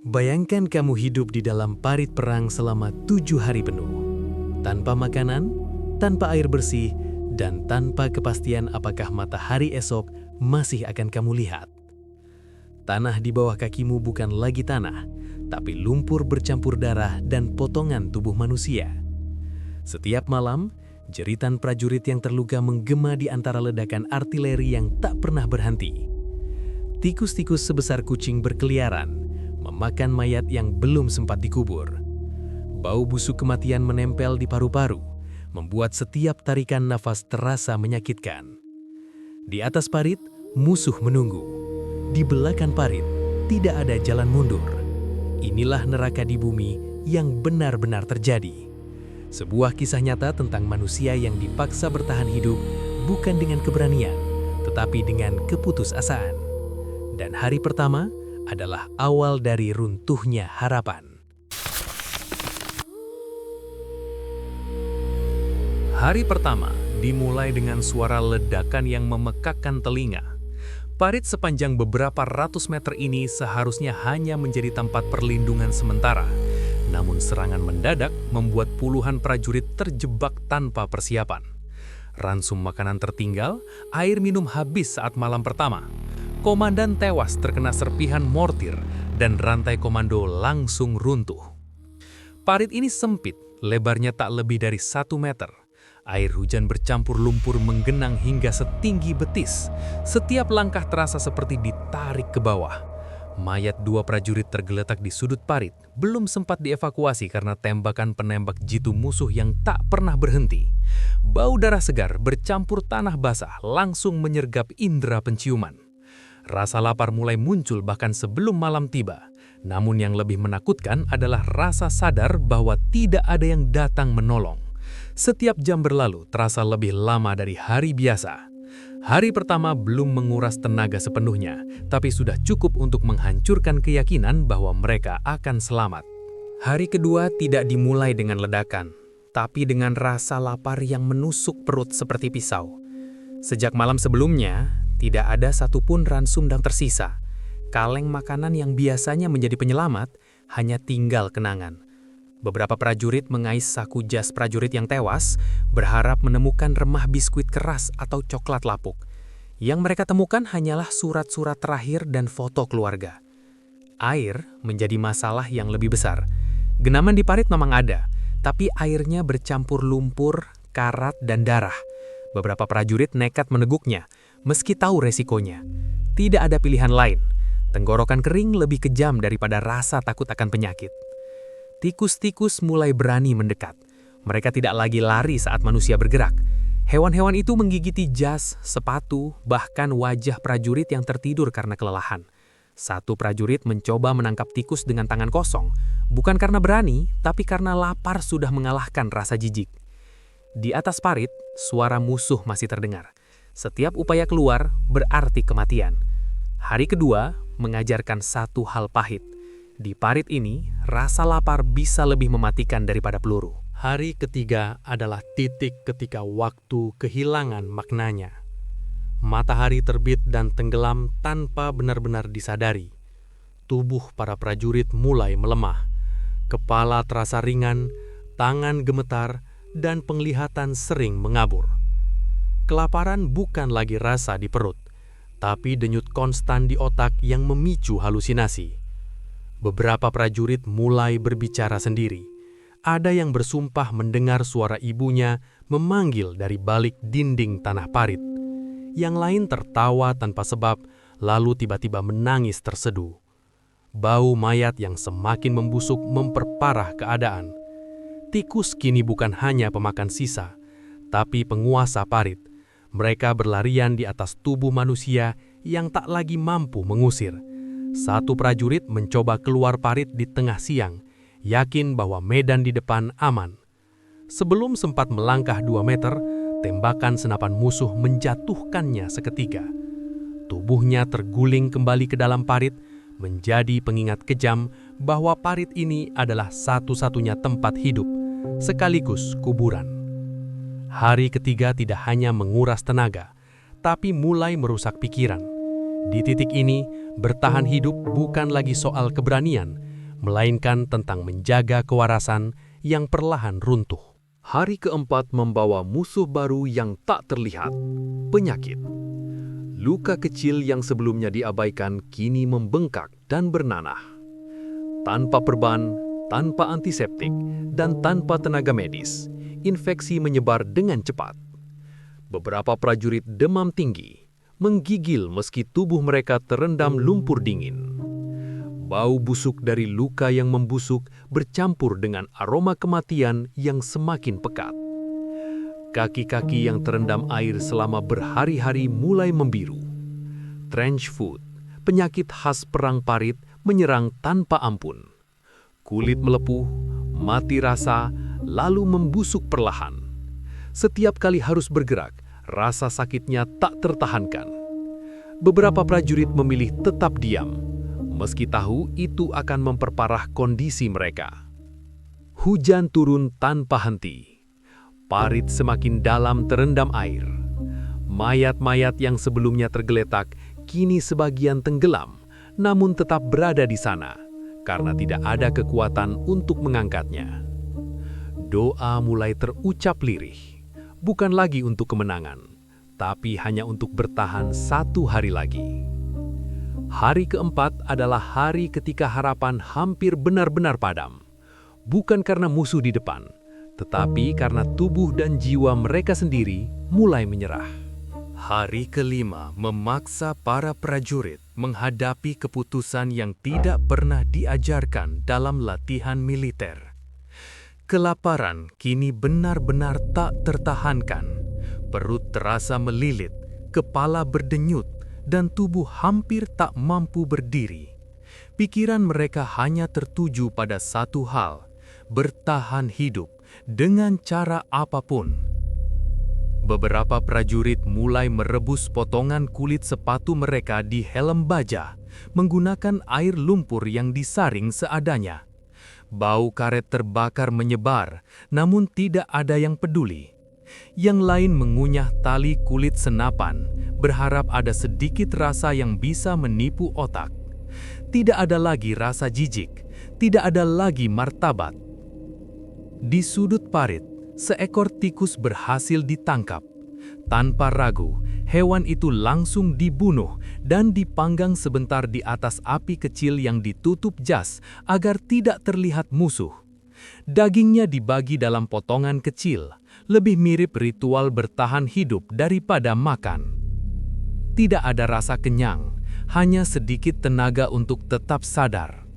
Bayangkan kamu hidup di dalam parit perang selama 7 hari penuh. Tanpa makanan, tanpa air bersih, dan tanpa kepastian apakah matahari esok masih akan kamu lihat. Tanah di bawah kakimu bukan lagi tanah, tapi lumpur bercampur darah dan potongan tubuh manusia. Setiap malam, jeritan prajurit yang terluka menggema di antara ledakan artileri yang tak pernah berhenti. Tikus-tikus sebesar kucing berkeliaran, memakan mayat yang belum sempat dikubur. Bau busuk kematian menempel di paru-paru, membuat setiap tarikan nafas terasa menyakitkan. Di atas parit, musuh menunggu. Di belakang parit, tidak ada jalan mundur. Inilah neraka di bumi yang benar-benar terjadi. Sebuah kisah nyata tentang manusia yang dipaksa bertahan hidup bukan dengan keberanian, tetapi dengan keputusasaan. Dan hari pertama adalah awal dari runtuhnya harapan. Hari pertama dimulai dengan suara ledakan yang memekakkan telinga. Parit sepanjang beberapa ratus meter ini seharusnya hanya menjadi tempat perlindungan sementara. Namun serangan mendadak membuat puluhan prajurit terjebak tanpa persiapan. Ransum makanan tertinggal, air minum habis saat malam pertama. Komandan tewas terkena serpihan mortir dan rantai komando langsung runtuh. Parit ini sempit, lebarnya tak lebih dari 1 meter. Air hujan bercampur lumpur menggenang hingga setinggi betis. Setiap langkah terasa seperti ditarik ke bawah. Mayat 2 prajurit tergeletak di sudut parit, belum sempat dievakuasi karena tembakan penembak jitu musuh yang tak pernah berhenti. Bau darah segar bercampur tanah basah langsung menyergap indera penciuman. Rasa lapar mulai muncul bahkan sebelum malam tiba. Namun yang lebih menakutkan adalah rasa sadar bahwa tidak ada yang datang menolong. Setiap jam berlalu terasa lebih lama dari hari biasa. Hari pertama belum menguras tenaga sepenuhnya, tapi sudah cukup untuk menghancurkan keyakinan bahwa mereka akan selamat. Hari kedua tidak dimulai dengan ledakan, tapi dengan rasa lapar yang menusuk perut seperti pisau. Sejak malam sebelumnya, tidak ada satupun ransum yang tersisa. Kaleng makanan yang biasanya menjadi penyelamat hanya tinggal kenangan. Beberapa prajurit mengais saku jas prajurit yang tewas, berharap menemukan remah biskuit keras atau coklat lapuk. Yang mereka temukan hanyalah surat-surat terakhir dan foto keluarga. Air menjadi masalah yang lebih besar. Genaman di parit memang ada, tapi airnya bercampur lumpur, karat, dan darah. Beberapa prajurit nekat meneguknya, meski tahu resikonya. Tidak ada pilihan lain. Tenggorokan kering lebih kejam daripada rasa takut akan penyakit. Tikus-tikus mulai berani mendekat. Mereka tidak lagi lari saat manusia bergerak. Hewan-hewan itu menggigiti jas, sepatu, bahkan wajah prajurit yang tertidur karena kelelahan. Satu prajurit mencoba menangkap tikus dengan tangan kosong, bukan karena berani, tapi karena lapar sudah mengalahkan rasa jijik. Di atas parit, suara musuh masih terdengar. Setiap upaya keluar berarti kematian. Hari kedua mengajarkan satu hal pahit. Di parit ini, rasa lapar bisa lebih mematikan daripada peluru. Hari ketiga adalah titik ketika waktu kehilangan maknanya. Matahari terbit dan tenggelam tanpa benar-benar disadari. Tubuh para prajurit mulai melemah. Kepala terasa ringan, tangan gemetar, dan penglihatan sering mengabur. Kelaparan bukan lagi rasa di perut, tapi denyut konstan di otak yang memicu halusinasi. Beberapa prajurit mulai berbicara sendiri. Ada yang bersumpah mendengar suara ibunya memanggil dari balik dinding tanah parit. Yang lain tertawa tanpa sebab, lalu tiba-tiba menangis terseduh. Bau mayat yang semakin membusuk memperparah keadaan. Tikus kini bukan hanya pemakan sisa, tapi penguasa parit. Mereka berlarian di atas tubuh manusia yang tak lagi mampu mengusir. Satu prajurit mencoba keluar parit di tengah siang, yakin bahwa medan di depan aman. Sebelum sempat melangkah 2 meter, tembakan senapan musuh menjatuhkannya seketika. Tubuhnya terguling kembali ke dalam parit, menjadi pengingat kejam bahwa parit ini adalah satu-satunya tempat hidup, sekaligus kuburan. Hari ketiga tidak hanya menguras tenaga, tapi mulai merusak pikiran. Di titik ini, bertahan hidup bukan lagi soal keberanian, melainkan tentang menjaga kewarasan yang perlahan runtuh. Hari keempat membawa musuh baru yang tak terlihat, penyakit. Luka kecil yang sebelumnya diabaikan kini membengkak dan bernanah. Tanpa perban, tanpa antiseptik, dan tanpa tenaga medis, infeksi menyebar dengan cepat. Beberapa prajurit demam tinggi, menggigil meski tubuh mereka terendam lumpur dingin. Bau busuk dari luka yang membusuk bercampur dengan aroma kematian yang semakin pekat. Kaki-kaki yang terendam air selama berhari-hari mulai membiru. Trench foot, penyakit khas perang parit, menyerang tanpa ampun. Kulit melepuh, mati rasa, lalu membusuk perlahan. Setiap kali harus bergerak, rasa sakitnya tak tertahankan. Beberapa prajurit memilih tetap diam, meski tahu itu akan memperparah kondisi mereka. Hujan turun tanpa henti. Parit semakin dalam terendam air. Mayat-mayat yang sebelumnya tergeletak kini sebagian tenggelam, namun tetap berada di sana karena tidak ada kekuatan untuk mengangkatnya. Doa mulai terucap lirih, bukan lagi untuk kemenangan, tapi hanya untuk bertahan 1 hari lagi. Hari keempat adalah hari ketika harapan hampir benar-benar padam. Bukan karena musuh di depan, tetapi karena tubuh dan jiwa mereka sendiri mulai menyerah. Hari kelima memaksa para prajurit menghadapi keputusan yang tidak pernah diajarkan dalam latihan militer. Kelaparan kini benar-benar tak tertahankan. Perut terasa melilit, kepala berdenyut, dan tubuh hampir tak mampu berdiri. Pikiran mereka hanya tertuju pada satu hal, bertahan hidup dengan cara apapun. Beberapa prajurit mulai merebus potongan kulit sepatu mereka di helm baja, menggunakan air lumpur yang disaring seadanya. Bau karet terbakar menyebar, namun tidak ada yang peduli. Yang lain mengunyah tali kulit senapan, berharap ada sedikit rasa yang bisa menipu otak. Tidak ada lagi rasa jijik, tidak ada lagi martabat. Di sudut parit, seekor tikus berhasil ditangkap. Tanpa ragu, hewan itu langsung dibunuh dan dipanggang sebentar di atas api kecil yang ditutup jas agar tidak terlihat musuh. Dagingnya dibagi dalam potongan kecil, lebih mirip ritual bertahan hidup daripada makan. Tidak ada rasa kenyang, hanya sedikit tenaga untuk tetap sadar.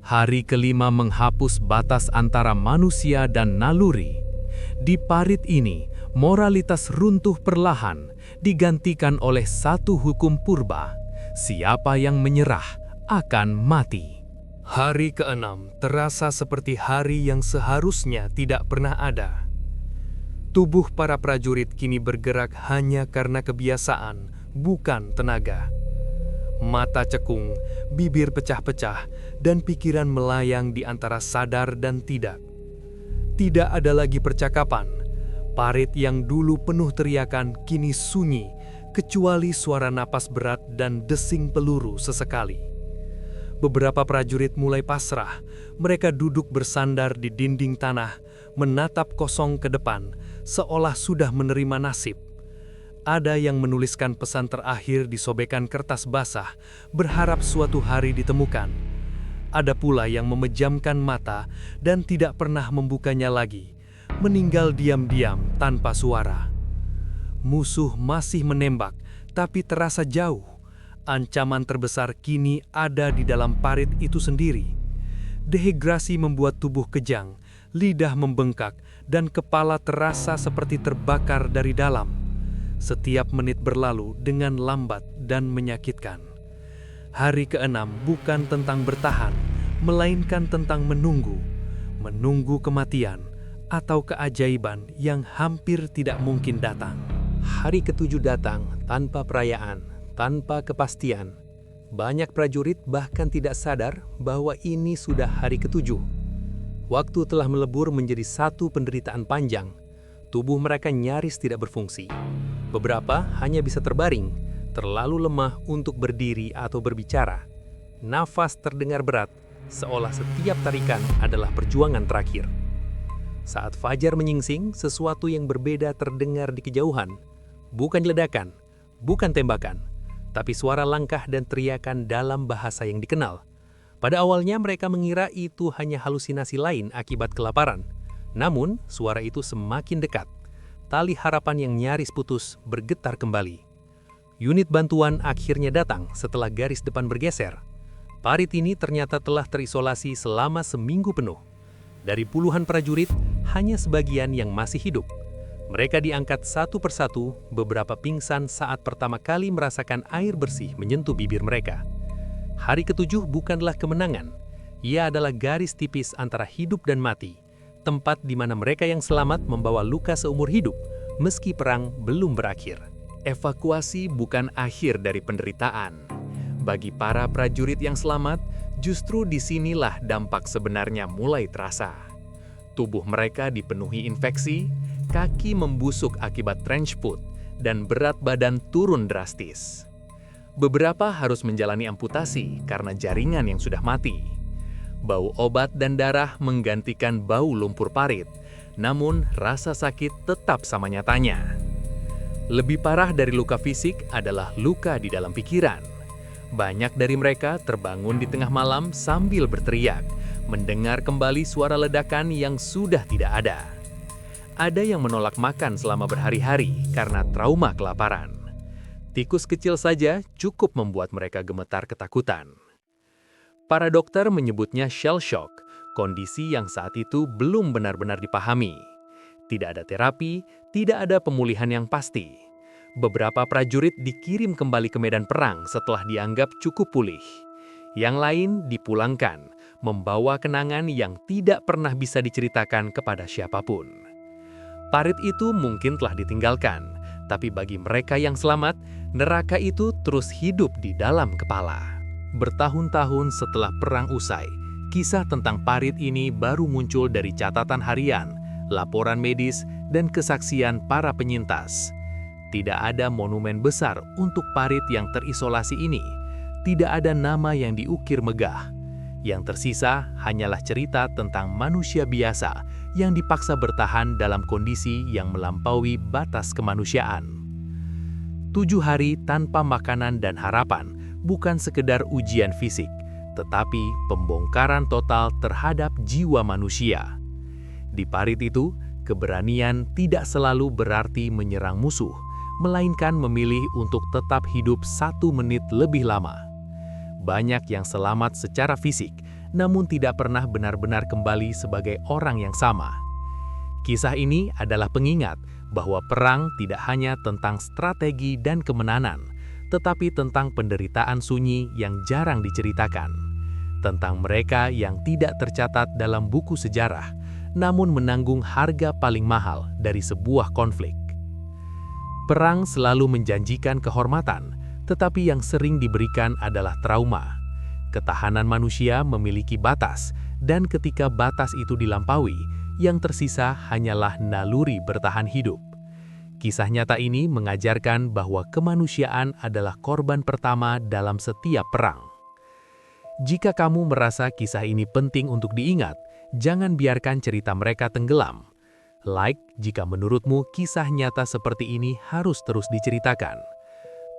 Hari kelima menghapus batas antara manusia dan naluri. Di parit ini, moralitas runtuh perlahan, digantikan oleh satu hukum purba. Siapa yang menyerah akan mati. Hari keenam terasa seperti hari yang seharusnya tidak pernah ada. Tubuh para prajurit kini bergerak hanya karena kebiasaan, bukan tenaga. Mata cekung, bibir pecah-pecah, dan pikiran melayang di antara sadar dan tidak. Tidak ada lagi percakapan. Parit yang dulu penuh teriakan kini sunyi, kecuali suara napas berat dan desing peluru sesekali. Beberapa prajurit mulai pasrah. Mereka duduk bersandar di dinding tanah, menatap kosong ke depan, seolah sudah menerima nasib. Ada yang menuliskan pesan terakhir di sobekan kertas basah, berharap suatu hari ditemukan. Ada pula yang memejamkan mata dan tidak pernah membukanya lagi, meninggal diam-diam tanpa suara. Musuh masih menembak, tapi terasa jauh. Ancaman terbesar kini ada di dalam parit itu sendiri. Dehidrasi membuat tubuh kejang, lidah membengkak, dan kepala terasa seperti terbakar dari dalam. Setiap menit berlalu dengan lambat dan menyakitkan. Hari keenam bukan tentang bertahan, melainkan tentang menunggu. Menunggu kematian atau keajaiban yang hampir tidak mungkin datang. Hari ketujuh datang tanpa perayaan, tanpa kepastian. Banyak prajurit bahkan tidak sadar bahwa ini sudah hari ketujuh. Waktu telah melebur menjadi satu penderitaan panjang. Tubuh mereka nyaris tidak berfungsi. Beberapa hanya bisa terbaring, terlalu lemah untuk berdiri atau berbicara. Nafas terdengar berat, seolah setiap tarikan adalah perjuangan terakhir. Saat fajar menyingsing, sesuatu yang berbeda terdengar di kejauhan. Bukan ledakan, bukan tembakan, tapi suara langkah dan teriakan dalam bahasa yang dikenal. Pada awalnya mereka mengira itu hanya halusinasi lain akibat kelaparan. Namun, suara itu semakin dekat. Tali harapan yang nyaris putus bergetar kembali. Unit bantuan akhirnya datang setelah garis depan bergeser. Parit ini ternyata telah terisolasi selama seminggu penuh. Dari puluhan prajurit, hanya sebagian yang masih hidup. Mereka diangkat satu persatu, beberapa pingsan saat pertama kali merasakan air bersih menyentuh bibir mereka. Hari ketujuh bukanlah kemenangan. Ia adalah garis tipis antara hidup dan mati. Tempat di mana mereka yang selamat membawa luka seumur hidup, meski perang belum berakhir. Evakuasi bukan akhir dari penderitaan. Bagi para prajurit yang selamat, justru disinilah dampak sebenarnya mulai terasa. Tubuh mereka dipenuhi infeksi, kaki membusuk akibat trench foot, dan berat badan turun drastis. Beberapa harus menjalani amputasi karena jaringan yang sudah mati. Bau obat dan darah menggantikan bau lumpur parit, namun rasa sakit tetap sama nyatanya. Lebih parah dari luka fisik adalah luka di dalam pikiran. Banyak dari mereka terbangun di tengah malam sambil berteriak, mendengar kembali suara ledakan yang sudah tidak ada. Ada yang menolak makan selama berhari-hari karena trauma kelaparan. Tikus kecil saja cukup membuat mereka gemetar ketakutan. Para dokter menyebutnya shell shock, kondisi yang saat itu belum benar-benar dipahami. Tidak ada terapi, tidak ada pemulihan yang pasti. Beberapa prajurit dikirim kembali ke medan perang setelah dianggap cukup pulih. Yang lain dipulangkan, membawa kenangan yang tidak pernah bisa diceritakan kepada siapapun. Parit itu mungkin telah ditinggalkan, tapi bagi mereka yang selamat, neraka itu terus hidup di dalam kepala. Bertahun-tahun setelah perang usai, kisah tentang parit ini baru muncul dari catatan harian, laporan medis, dan kesaksian para penyintas. Tidak ada monumen besar untuk parit yang terisolasi ini. Tidak ada nama yang diukir megah. Yang tersisa hanyalah cerita tentang manusia biasa yang dipaksa bertahan dalam kondisi yang melampaui batas kemanusiaan. 7 hari tanpa makanan dan harapan bukan sekedar ujian fisik, tetapi pembongkaran total terhadap jiwa manusia. Di parit itu, keberanian tidak selalu berarti menyerang musuh, melainkan memilih untuk tetap hidup 1 menit lebih lama. Banyak yang selamat secara fisik, namun tidak pernah benar-benar kembali sebagai orang yang sama. Kisah ini adalah pengingat bahwa perang tidak hanya tentang strategi dan kemenangan, tetapi tentang penderitaan sunyi yang jarang diceritakan. Tentang mereka yang tidak tercatat dalam buku sejarah, namun menanggung harga paling mahal dari sebuah konflik. Perang selalu menjanjikan kehormatan, tetapi yang sering diberikan adalah trauma. Ketahanan manusia memiliki batas, dan ketika batas itu dilampaui, yang tersisa hanyalah naluri bertahan hidup. Kisah nyata ini mengajarkan bahwa kemanusiaan adalah korban pertama dalam setiap perang. Jika kamu merasa kisah ini penting untuk diingat, jangan biarkan cerita mereka tenggelam. Like jika menurutmu kisah nyata seperti ini harus terus diceritakan.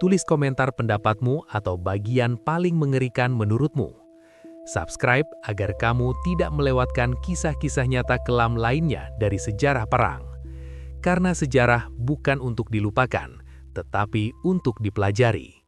Tulis komentar pendapatmu atau bagian paling mengerikan menurutmu. Subscribe agar kamu tidak melewatkan kisah-kisah nyata kelam lainnya dari sejarah perang. Karena sejarah bukan untuk dilupakan, tetapi untuk dipelajari.